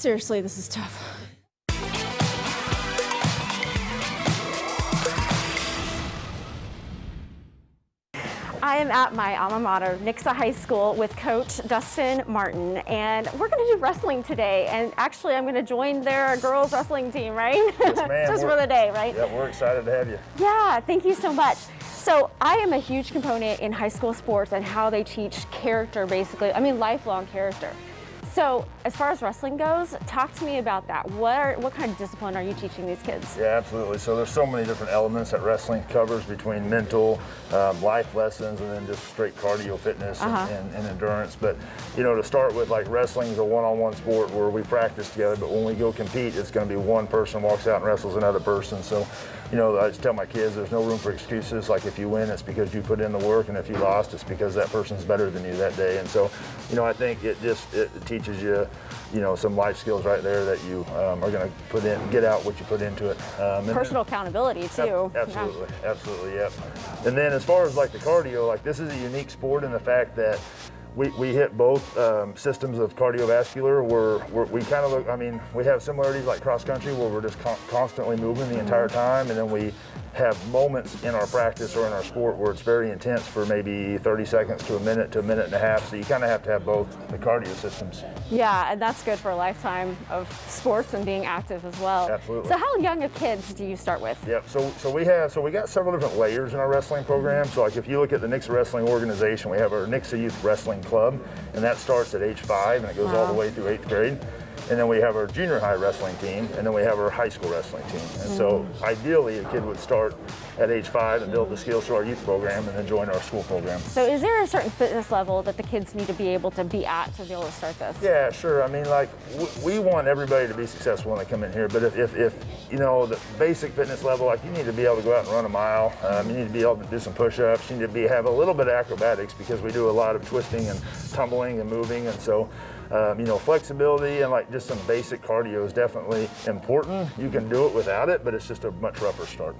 Seriously, this is tough. I am at my alma mater, Nixa High School, with Coach Dustin Martin, and we're going to do wrestling today. And actually, I'm going to join their girls wrestling team, right? Yes, ma'am. Just for the day, right? Yeah, we're excited to have you. Yeah, thank you so much. So I am a huge component in high school sports and how they teach character, basically. I mean, lifelong character. So as far as wrestling goes, talk to me about that. What kind of discipline are you teaching these kids? Yeah, absolutely. So there's so many different elements that wrestling covers between mental, life lessons, and then just straight cardio fitness and endurance. But, you know, to start with, like, wrestling is a one-on-one sport where we practice together, but when we go compete, it's going to be one person walks out and wrestles another person. So, you know, I just tell my kids there's no room for excuses. Like, if you win, it's because you put in the work, and if you lost, it's because that person's better than you that day. And so, you know, I think it teaches you, you know, some life skills right there that you are going to get out what you put into it. Personal accountability too. Absolutely, absolutely, yep. And then as far as like the cardio, like this is a unique sport in the fact that we hit both systems of cardiovascular where we kind of look, I mean, we have similarities like cross country where we're just constantly moving the entire time, and then we have moments in our practice or in our sport where it's very intense for maybe 30 seconds to a minute and a half. So you kind of have to have both the cardio systems. Yeah, and that's good for a lifetime of sports and being active as well. Absolutely. So how young of kids do you start with? Yep, so we got several different layers in our wrestling program. So like if you look at the Nixa Wrestling organization, we have our Nixa Youth Wrestling Club, and that starts at age 5 and it goes all the way through 8th grade. And then we have our junior high wrestling team, and then we have our high school wrestling team. And so ideally a kid would start at age 5 and build the skills through our youth program and then join our school program. So is there a certain fitness level that the kids need to be able to be at to be able to start this? Yeah, sure. I mean, like, we want everybody to be successful when they come in here, but if you know, the basic fitness level, like you need to be able to go out and run a mile, you need to be able to do some push-ups, you need to have a little bit of acrobatics because we do a lot of twisting and tumbling and moving, and so you know, flexibility and like just some basic cardio is definitely important. You can do it without it, but it's just a much rougher start.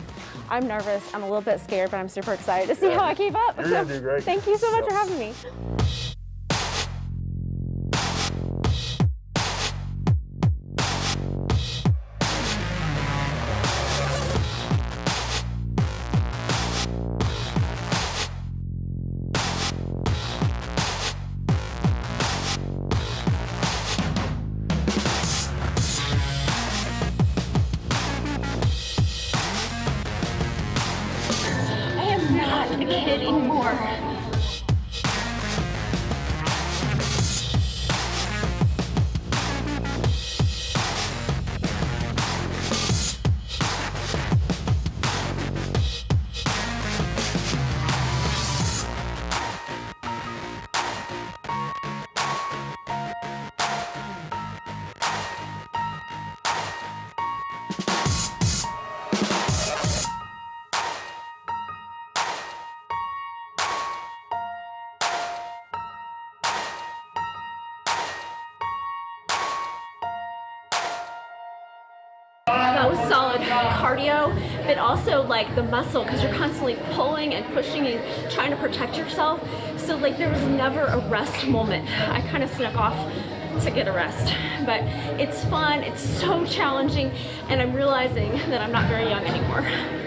I'm nervous. I'm a little bit scared, but I'm super excited to see how I keep up. You're going to do great. Thank you so much for having me. Not a kid anymore. That was solid cardio, but also like the muscle, because you're constantly pulling and pushing and trying to protect yourself. So like there was never a rest moment. I kind of snuck off to get a rest, but it's fun, it's so challenging, and I'm realizing that I'm not very young anymore.